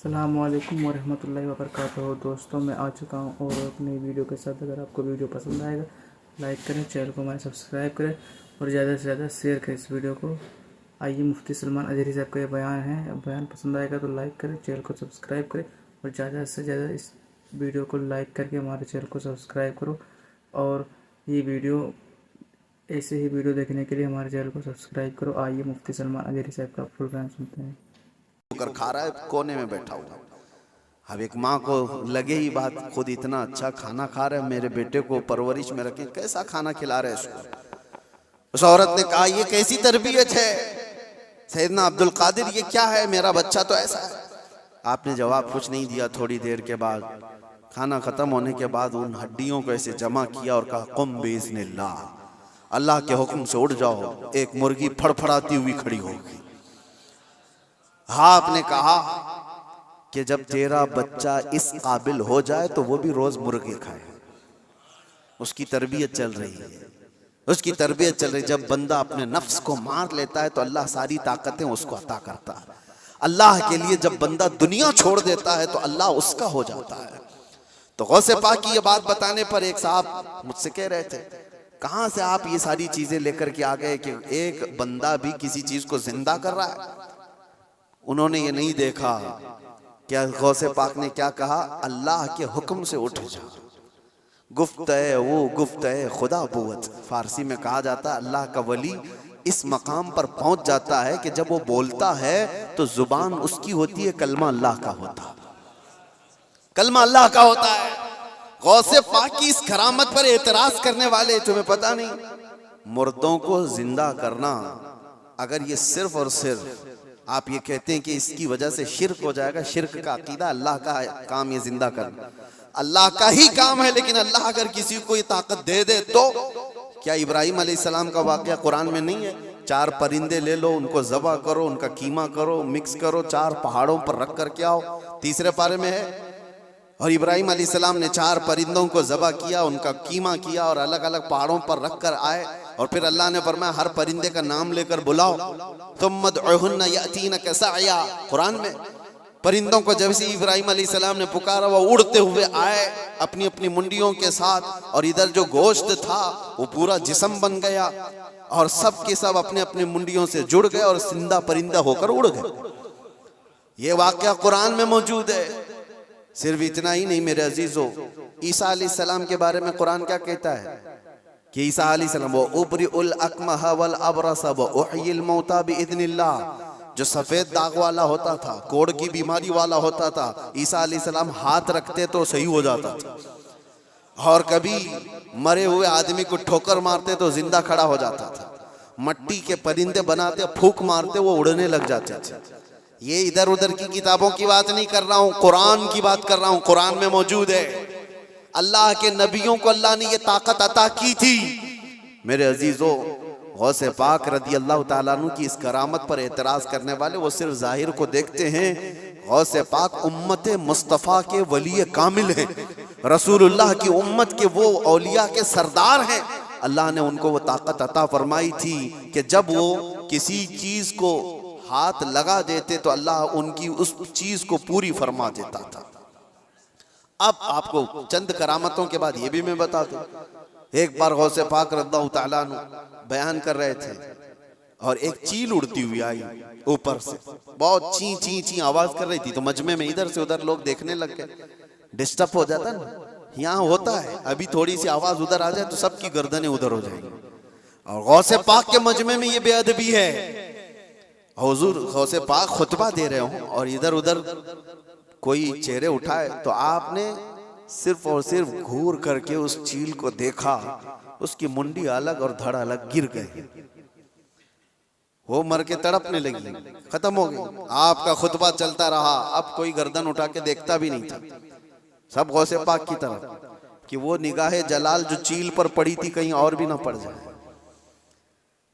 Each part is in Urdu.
السلام علیکم ورحمۃ اللہ وبرکاتہ دوستوں، میں آ چکا ہوں اور اپنی ویڈیو کے ساتھ اگر آپ کو ویڈیو پسند آئے گا لائک کریں، چینل کو ہمارے سبسکرائب کریں اور زیادہ سے زیادہ شیئر کریں اس ویڈیو کو۔ آئیے مفتی سلمان اظہری صاحب کا یہ بیان ہے، بیان پسند آئے گا تو لائک کریں، چینل کو سبسکرائب کریں اور زیادہ سے زیادہ اس ویڈیو کو لائک کر کے ہمارے چینل کو سبسکرائب کرو، اور یہ ویڈیو ایسے ہی ویڈیو دیکھنے کے لیے ہمارے چینل کو سبسکرائب کرو۔ آئیے مفتی سلمان اظہری صاحب کا فل بیان سنتے ہیں۔ کر کھا رہا ہے، کونے میں بیٹھا ہوا۔ اب ایک ماں کو لگے ہی بات، خود اتنا اچھا کھانا کھا رہا ہے، میرے بیٹے کو پرورش میں رکھیں، کیسا کھانا کھلا رہے اس کو۔ اس عورت نے کہا یہ کیسی تربیت ہے سیدنا عبد القادر، یہ کیا ہے، میرا بچہ تو ایسا ہے۔ آپ نے جواب کچھ نہیں دیا۔ تھوڑی دیر کے بعد کھانا ختم ہونے کے بعد ان ہڈیوں کو ایسے جمع کیا اور کہا قم باذن اللہ، اللہ کے حکم سے اٹھ جاؤ۔ ایک مرغی پھڑ پھڑاتی ہوئی کھڑی ہوگی۔ آپ نے کہا کہ جب تیرا بچہ اس قابل ہو جائے تو وہ بھی روز مرغی کھائے۔ اس کی تربیت چل رہی ہے، اس کی تربیت چل رہی ہے۔ جب بندہ اپنے نفس کو مار لیتا ہے تو اللہ ساری طاقتیں اس کو عطا کرتا ہے۔ اللہ کے لیے جب بندہ دنیا چھوڑ دیتا ہے تو اللہ اس کا ہو جاتا ہے۔ تو غوث پاک کی یہ بات بتانے پر ایک صاحب مجھ سے کہہ رہے تھے کہاں سے آپ یہ ساری چیزیں لے کر کے آ گئے کہ ایک بندہ بھی کسی چیز کو زندہ کر رہا ہے۔ انہوں نے یہ نہیں دیکھا کہ غوث پاک نے کیا کہا، اللہ کے حکم سے اٹھ جا۔ گفت ہے وہ گفت ہے خدا بوت، فارسی میں کہا جاتا ہے اللہ کا ولی اس مقام پر پہنچ جاتا ہے کہ جب وہ بولتا ہے تو زبان اس کی ہوتی ہے، کلمہ اللہ کا ہوتا، کلمہ اللہ کا ہوتا ہے۔ غوث پاک کی اس کرامت پر اعتراض کرنے والے، تمہیں پتہ نہیں مردوں کو زندہ کرنا، اگر یہ صرف اور صرف آپ یہ کہتے ہیں کہ اس کی وجہ سے شرک ہو جائے گا، شرک کا عقیدہ، اللہ کا کام یہ زندہ کرنا اللہ کا ہی کام ہے، لیکن اللہ اگر کسی کو یہ طاقت دے دے تو کیا ابراہیم علیہ السلام کا واقعہ قرآن میں نہیں ہے؟ 4 پرندے لے لو، ان کو ذبح کرو، ان کا قیمہ کرو، مکس کرو، 4 پہاڑوں پر رکھ کر کے آؤ، 3 پارے میں ہے۔ اور ابراہیم علیہ السلام نے 4 پرندوں کو ذبح کیا، ان کا قیمہ کیا اور الگ الگ پہاڑوں پر رکھ کر آئے، اور پھر اللہ نے فرمایا ہر پرندے کا نام لے کر بلاؤ، ثم ادعوہن یأتینک سعیا۔ قرآن میں پرندوں کو جب سے ابراہیم علیہ السلام نے پکارا وہ اڑتے ہوئے آئے اپنی اپنی منڈیوں کے ساتھ، اور ادھر جو گوشت تھا وہ پورا جسم بن گیا، اور سب کے سب اپنے اپنے منڈیوں سے جڑ گئے اور زندہ پرندہ ہو کر اڑ گئے۔ یہ واقعہ قرآن میں موجود ہے۔ صرف اتنا ہی نہیں میرے عزیزو، عیسیٰ علیہ السلام کے بارے میں قرآن کیا کہتا ہے کہ عیسیٰ علیہ السلام وَأُبْرِئُ الْأَكْمَحَ وَالْأَبْرَصَ وَأُحْيِي الْمَوْتَى بِإِذْنِ اللَّهِ، جو سفید داغ والا ہوتا تھا، کوڑ کی بیماری والا ہوتا تھا، عیسیٰ علیہ السلام ہاتھ رکھتے تو صحیح ہو جاتا تھا، اور کبھی مرے ہوئے آدمی کو ٹھوکر مارتے تو زندہ کھڑا ہو جاتا تھا، مٹی کے پرندے بناتے پھونک مارتے وہ اڑنے لگ جاتے تھے۔ یہ ادھر ادھر کی کتابوں کی بات نہیں کر رہا ہوں، قرآن کی بات کر رہا ہوں، قرآن میں موجود ہے۔ اللہ کے نبیوں کو اللہ نے یہ طاقت عطا کی تھی۔ میرے عزیزو، غوث پاک رضی اللہ تعالیٰ عنہ کی اس کرامت پر اعتراض کرنے والے وہ صرف ظاہر کو دیکھتے ہیں۔ غوث پاک امت مصطفیٰ کے ولی کامل ہیں، رسول اللہ کی امت کے وہ اولیاء کے سردار ہیں۔ اللہ نے ان کو وہ طاقت عطا فرمائی تھی کہ جب وہ کسی چیز کو ہاتھ لگا دیتے تو اللہ ان کی اس چیز کو پوری فرما دیتا تھا۔ اب آپ کو چند کرامتوں کے بعد یہ بھی میں بتا دوں، ایک بار غوث پاک رضی اللہ تعالیٰ عنہ بیان کر رہے تھے اور ایک چیل اڑتی ہوئی آئی اوپر سے، بہت چین چین چین آواز کر رہی تھی، تو مجمع میں ادھر سے ادھر لوگ دیکھنے لگ گئے۔ ڈسٹرب ہو جاتا نا، یہاں ہوتا ہے ابھی تھوڑی سی آواز ادھر آ جائے تو سب کی گردنیں ادھر ہو جائیں گی، اور غوث پاک کے مجمع میں یہ بے ادبی ہے۔ حضور غوث پاک خطبہ دے رہے ہوں اور ادھر ادھر کوئی چہرے اٹھائے تو آپ نے صرف اور صرف گھور کر کے اس چیل کو دیکھا، اس کی منڈی الگ اور دھڑ الگ گر گئے، وہ مر کے تڑپنے لگی، ختم ہو گئی۔ آپ کا خطبہ چلتا رہا، اب کوئی گردن اٹھا کے دیکھتا بھی نہیں تھا، سب غوث پاک کی طرف کہ وہ نگاہ جلال جو چیل پر پڑی تھی کہیں اور بھی نہ پڑ جائے۔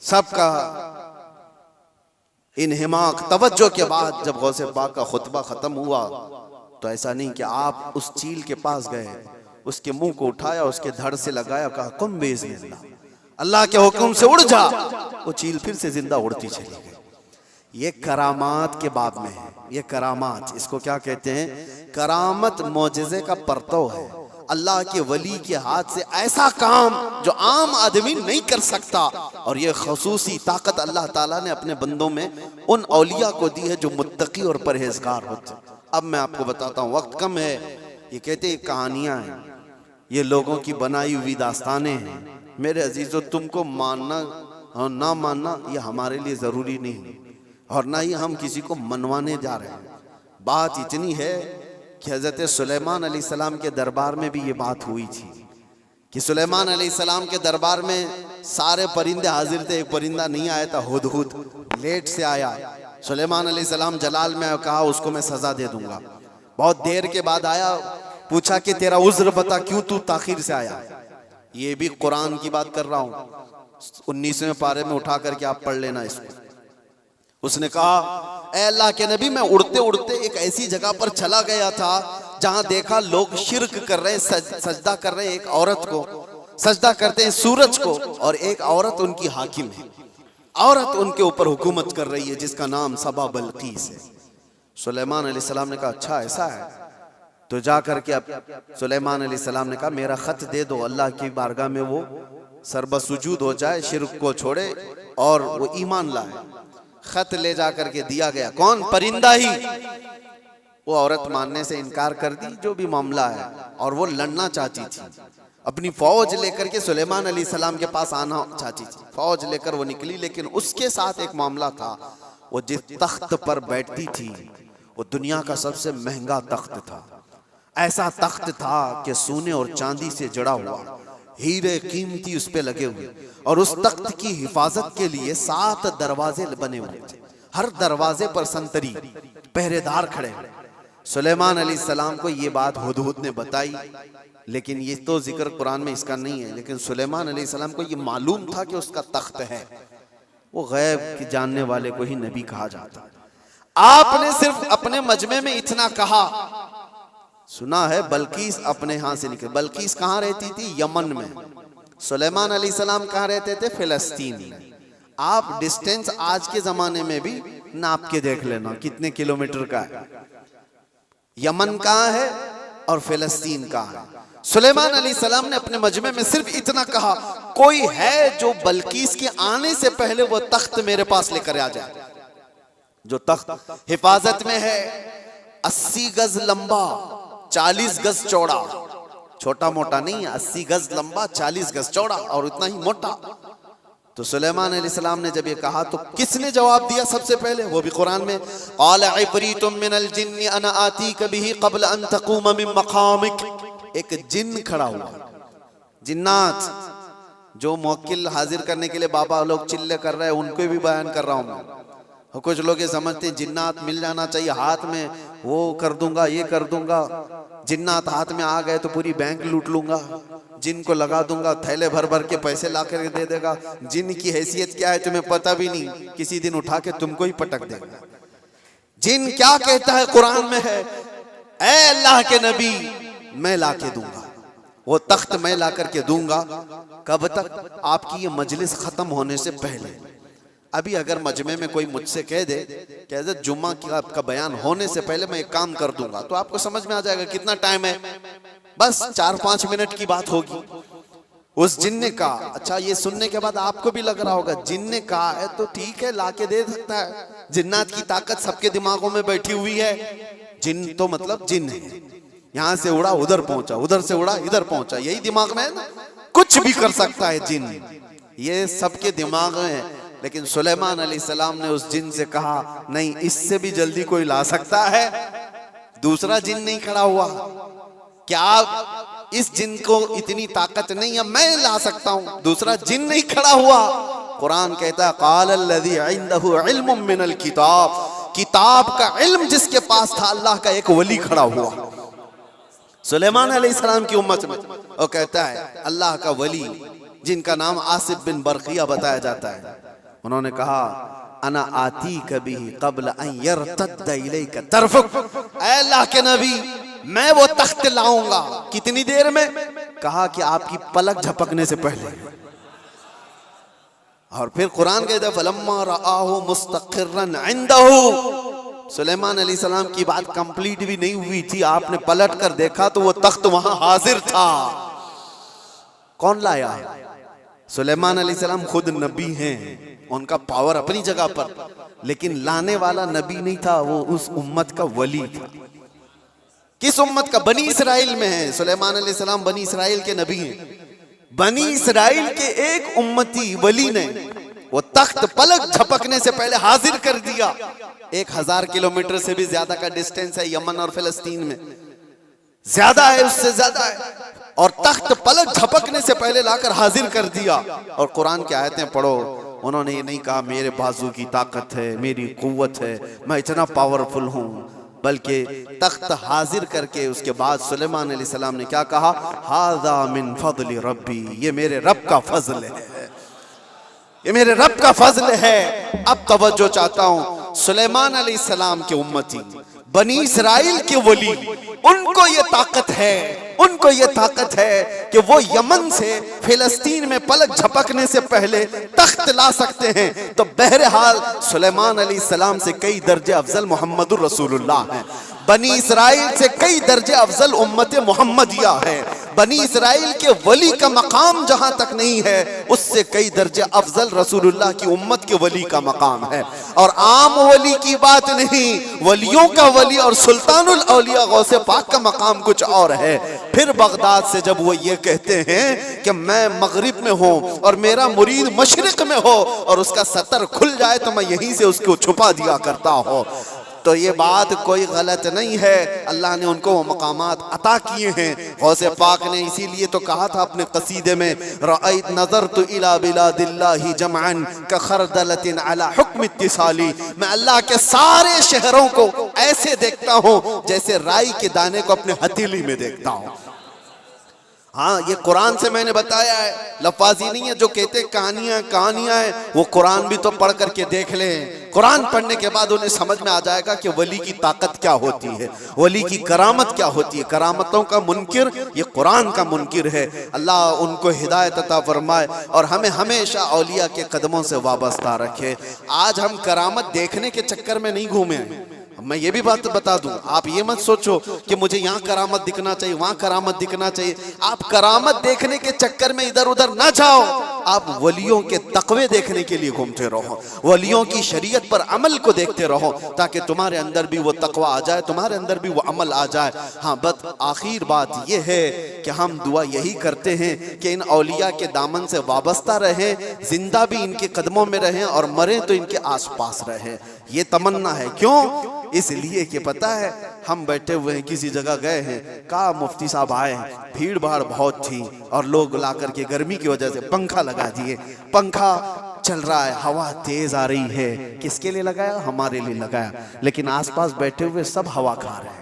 سب کا انہماک توجہ کے بعد جب غوث پاک کا خطبہ ختم ہوا تو ایسا نہیں کہ آپ اس چیل کے پاس گئے، اس کے منہ کو اٹھایا، اس کے دھڑ سے لگایا، کہا قم باذن اللہ، اللہ کے حکم سے اڑ جا۔ وہ چیل پھر سے زندہ اڑتی چلی گئی۔ یہ کرامات کے باب میں ہے. یہ کرامات اس کو کیا کہتے ہیں؟ کرامت معجزے کا پرتو ہے. اللہ کے ولی کے ہاتھ سے ایسا کام جو عام آدمی نہیں کر سکتا, اور یہ خصوصی طاقت اللہ تعالیٰ نے اپنے بندوں میں ان اولیاء کو دی ہے جو متقی اور پرہیزگار ہوتے. اب میں آپ کو بتاتا ہوں, وقت کم ہے. یہ کہتے ہیں کہانیاں ہیں, یہ لوگوں کی بنائی ہوئی داستانیں ہیں. میرے عزیزو, تم کو ماننا اور نہ ماننا یہ ہمارے لیے ضروری نہیں, اور نہ ہی ہم کسی کو منوانے جا رہے ہیں. بات اتنی ہے کہ حضرت سلیمان علیہ السلام کے دربار میں بھی یہ بات ہوئی تھی کہ سلیمان علیہ السلام کے دربار میں سارے پرندے حاضر تھے, ایک پرندہ نہیں آیا تھا, ہدہد لیٹ سے آیا. سلیمان علیہ السلام جلال میں کہا اس کو میں سزا دے دوں گا. بہت دیر کے بعد آیا, پوچھا کہ تیرا عذر بتا, کیوں تو تاخیر سے آیا. یہ بھی قرآن کی بات کر رہا ہوں, 19ویں پارے میں اٹھا کر کے آپ پڑھ لینا اس کو. اس نے کہا اے اللہ کے نبی, میں اڑتے اڑتے ایک ایسی جگہ پر چلا گیا تھا جہاں دیکھا لوگ شرک کر رہے ہیں, سجدہ کر رہے ہیں ایک عورت کو, سجدہ کرتے ہیں سورج کو, اور ایک عورت ان کی حاکم ہے. عورت ان کے اوپر حکومت کر رہی ہے جس کا نام سبا بلقیس ہے. سلیمان علیہ السلام نے کہا اچھا ایسا ہے, تو جا کر کے اب سلیمان علیہ السلام نے کہا میرا خط دے دو, اللہ کی بارگاہ میں وہ سربسجود ہو جائے, شرک کو چھوڑے اور وہ ایمان لائے. خط لے جا کر کے دیا گیا. کون؟ پرندہ ہی. وہ عورت ماننے سے انکار کر دی, جو بھی معاملہ ہے, اور وہ لڑنا چاہتی تھی, اپنی فوج لے کر کے سلیمان علیہ السلام کے پاس آنا چاہتی تھی. فوج لے کر وہ نکلی, لیکن اس کے ساتھ ایک معاملہ تھا. وہ جس تخت پر بیٹھتی تھی وہ دنیا کا سب سے مہنگا تخت تھا. ایسا تخت تھا کہ سونے اور چاندی سے جڑا ہوا, ہیرے قیمتی اس پہ لگے ہوئے, اور اس تخت کی حفاظت کے لیے 7 دروازے بنے ہوئے تھے. ہر دروازے پر سنتری پہرے دار کھڑے. سلیمان علیہ السلام کو یہ بات ہدہد نے بتائی, لیکن یہ تو ذکر قرآن میں اس کا نہیں ہے. لیکن سلیمان علیہ السلام کو یہ معلوم تھا کہ اس کا تخت ہے. وہ غیب کی جاننے والے کو ہی نبی کہا جاتا. آپ نے صرف اپنے مجمع میں اتنا کہا. سنا ہے بلقیس اپنے ہاں سے نکل. بلقیس کہاں رہتی تھی؟ یمن میں. سلیمان علیہ السلام کہاں رہتے تھے؟ فلسطین میں. آپ ڈسٹینس آج کے زمانے میں بھی ناپ کے دیکھ لینا کتنے کلومیٹر کا ہے. یمن کہاں ہے اور فلسطین کہاں ہے. سلیمان علیہ السلام نے اپنے مجمع میں صرف اتنا کہا, کوئی ہے جو بلقیس کے آنے سے پہلے وہ تخت میرے پاس لے کر آ جائے. جو تخت حفاظت میں ہے, 80 گز لمبا, 40 گز چوڑا. چھوٹا موٹا نہیں, 80 گز لمبا, 40 گز چوڑا, اور اتنا ہی موٹا. تو سلیمان علیہ السلام نے جب یہ کہا تو کس نے جواب دیا سب سے پہلے؟ وہ بھی قرآن میں, قال عفریت من الجن انا آتیک بہ قبل ان تقوم من مقامک. ایک جن کھڑا ہوا. جنات جو موکل حاضر کرنے کے لیے بابا لوگ چلے کر رہے ہیں, ان کو بھی بیان کر رہا ہوں میں. کچھ لوگ یہ سمجھتے ہیں جنات مل جانا چاہیے ہاتھ میں, وہ کر دوں گا, یہ کر دوں گا. جنات ہاتھ میں آ گئے تو پوری بینک لوٹ لوں گا, جن کو لگا دوں گا, تھیلے بھر بھر کے پیسے لا کر دے دے گا. جن کی حیثیت کیا ہے تمہیں پتہ بھی نہیں, کسی دن اٹھا کے تم کو ہی پٹک دے گا. جن کیا کہتا ہے قرآن میں ہے, اے اللہ کے نبی میں لا کے دوں گا, وہ تخت میں لا کر کے دوں گا. کب تک؟ آپ کی یہ مجلس ختم ہونے سے پہلے. ابھی اگر مجمع میں کوئی مجھ سے کہہ دے کہ حضرت جمعہ کا بیان ہونے سے پہلے میں ایک کام کر دوں گا, تو آپ کو سمجھ میں آ جائے گا کتنا ٹائم ہے. بس 4-5 منٹ کی بات ہوگی. اس جن نے کہا, اچھا یہ سننے کے بعد آپ کو بھی لگ رہا ہوگا جن نے کہا ہے تو ٹھیک ہے, لا کے دے سکتا ہے. جنات کی طاقت سب کے دماغوں میں بیٹھی ہوئی ہے. جن تو مطلب جن ہے, یہاں سے اڑا ادھر پہنچا, ادھر سے اڑا ادھر پہنچا, یہی دماغ میں ہے نا. کچھ بھی کر سکتا ہے جن, یہ سب کے دماغ میں ہے. لیکن سلیمان علیہ السلام نے اس جن سے کہا نہیں, اس سے بھی جلدی کوئی لا سکتا ہے. دوسرا جن نہیں کھڑا ہوا. کیا اس جن کو اتنی طاقت نہیں ہے, میں لا سکتا ہوں. دوسرا جن نہیں کھڑا ہوا. قرآن کہتا ہے قال الذی عنده علم من الکتاب, کتاب کا علم جس کے پاس تھا, اللہ کا ایک ولی کھڑا ہوا سلیمان علیہ السلام کی امت میں. وہ کہتا ہے اللہ کا ولی جن کا نام آصف بن برقیہ بتایا جاتا ہے. انہوں نے کہا انا آتیک بہ قبل ان یرتد الیک طرفک, اے اللہ کے نبی میں وہ تخت لاؤں گا. کتنی دیر میں؟ کہا کہ آپ کی پلک جھپکنے سے پہلے. اور پھر قرآن کہتا ہے فَلَمَّا رَآهُ مُسْتَقِرًّا عِنْدَهُ، سلیمان علیہ السلام کی بات کمپلیٹ بھی نہیں ہوئی تھی، آپ نے پلٹ کر دیکھا تو وہ تخت وہاں حاضر تھا۔ کون لایا؟ سلیمان علیہ السلام خود نبی ہیں، ان کا پاور اپنی جگہ پر، لیکن لانے والا نبی نہیں تھا، وہ اس امت کا ولی تھا۔ کس امت کا؟ بنی اسرائیل میں ہے۔ سلیمان علیہ السلام بنی اسرائیل کے نبی ہیں۔ بنی اسرائیل کے ایک امتی ولی نے وہ تخت پلک جھپکنے سے پہلے حاضر کر دیا۔ 1000 کلومیٹر سے بھی زیادہ کا ڈسٹینس ہے یمن اور فلسطین میں، زیادہ ہے، اس سے زیادہ ہے، اور تخت پلک جھپکنے سے پہلے لا کر حاضر کر دیا۔ اور قرآن کی آیتیں پڑھو، انہوں نے یہ نہیں کہا میرے بازو کی طاقت ہے، میری قوت ہے، میں اتنا پاورفل ہوں، بلکہ تخت حاضر کر کے اس کے بعد سلیمان علیہ السلام نے کیا کہا؟ ھذا من فضل ربی، یہ میرے رب کا فضل ہے، یہ میرے رب کا فضل ہے۔ اب توجہ چاہتا ہوں، سلیمان علیہ السلام کے امتی، بنی اسرائیل کے ولی، ان کو یہ طاقت ہے، ان کو یہ طاقت ہے کہ وہ یمن سے فلسطین میں پلک جھپکنے سے پہلے تخت لا سکتے ہیں۔ تو بہرحال سلیمان علیہ السلام سے کئی درجے افضل محمد الرسول اللہ ہیں، بنی اسرائیل سے کئی درجے افضل امت محمدیہ ہے۔ بنی اسرائیل کے ولی کا مقام جہاں تک نہیں ہے، اس سے کئی درجے افضل رسول اللہ کی امت کے ولی کا مقام ہے۔ اور عام ولی کی بات نہیں، ولیوں کا ولی اور سلطان الاولیاء غوث پاک کا مقام کچھ اور ہے۔ پھر بغداد سے جب وہ یہ کہتے ہیں کہ میں مغرب میں ہوں اور میرا مرید مشرق میں ہو اور اس کا ستر کھل جائے تو میں یہیں سے اس کو چھپا دیا کرتا ہوں، تو یہ بات کوئی غلط نہیں ہے، اللہ نے ان کو وہ مقامات عطا کیے ہیں۔ غوث پاک نے اسی لیے تو کہا تھا اپنے قصیدے میں رأیت نظرت الی بلاد اللہ جمعا کخردلۃ علی حکم اتصالی، میں اللہ کے سارے شہروں کو ایسے دیکھتا ہوں جیسے رائی کے دانے کو اپنے ہتھیلی میں دیکھتا ہوں۔ ہاں، یہ قرآن سے میں نے بتایا ہے، لفاظی نہیں ہے۔ جو کہتے کہانیاں ہیں، وہ قرآن بھی تو پڑھ کر کے دیکھ لیں۔ قرآن پڑھنے کے بعد انہیں سمجھ میں آ جائے گا کہ ولی کی طاقت کیا ہوتی ہے، ولی کی کرامت کیا ہوتی ہے۔ کرامتوں کا منکر یہ قرآن کا منکر ہے۔ اللہ ان کو ہدایت عطا فرمائے اور ہمیں ہمیشہ اولیاء کے قدموں سے وابستہ رکھے۔ آج ہم کرامت دیکھنے کے چکر میں نہیں گھومے ہیں۔ میں یہ بھی بات بتا دوں، آپ یہ مت سوچو کہ مجھے یہاں کرامت دکھنا چاہیے، وہاں کرامت دکھنا چاہیے۔ آپ کرامت دیکھنے کے چکر میں ادھر ادھر نہ جاؤ، آپ ولیوں کے تقوی دیکھنے کے لیے گھومتے رہو، ولیوں کی شریعت پر عمل کو دیکھتے رہو، تاکہ تمہارے اندر بھی وہ تقوی آ جائے، تمہارے اندر بھی وہ عمل آ جائے۔ ہاں، بس آخر بات یہ ہے کہ ہم دعا یہی کرتے ہیں کہ ان اولیاء کے دامن سے وابستہ رہیں، زندہ بھی ان کے قدموں میں رہیں اور مریں تو ان کے آس پاس رہیں۔ یہ تمنا ہے۔ کیوں؟ اس لیے کہ پتہ ہے ہم بیٹھے ہوئے ہیں، کسی جگہ گئے ہیں، کہا مفتی صاحب آئے ہیں، بھیڑ بھاڑ بہت تھی اور لوگ لا کر کے گرمی کی وجہ سے پنکھا لگا دیے، پنکھا چل رہا ہے، ہوا تیز آ رہی ہے۔ کس کے لیے لگایا؟ ہمارے لیے لگایا، لیکن آس پاس بیٹھے ہوئے سب ہوا کھا رہے ہیں۔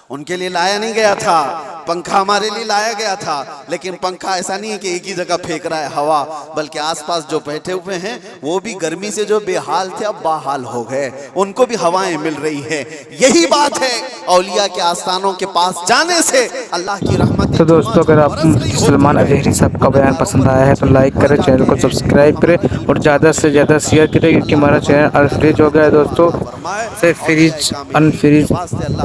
ان کے لیے لایا نہیں گیا تھا پنکھا، ہمارے لیے لایا گیا تھا، لیکن پنکھا ایسا نہیں ہے کہ ایک ہی جگہ پھینک رہا ہے ہوا، بلکہ آس پاس جو بیٹھے ہوئے ہیں وہ بھی گرمی سے جو بے حال تھے اب باحال ہو گئے، ان کو بھی ہوائیں مل رہی ہیں۔ یہی بات ہے اولیاء کے آستانوں کے پاس جانے سے اللہ کی رحمت۔ تو دوستو، اگر آپ سلمان الحری صاحب کا بیان پسند آیا ہے تو لائک کریں، چینل کو سبسکرائب کریں اور زیادہ سے زیادہ شیئر کریں، کیونکہ ہمارا چینل انفریج ہو گیا ہے دوستو، اسے فریج انفریج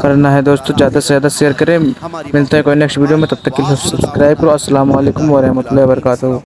کرنا ہے دوستو، زیادہ سے زیادہ شیئر کریں۔ ملتے ہیں کوئی نیکسٹ ویڈیو میں، تب تک کے لیے سبسکرائب کرو۔ السلام علیکم ورحمۃ اللہ وبرکاتہ۔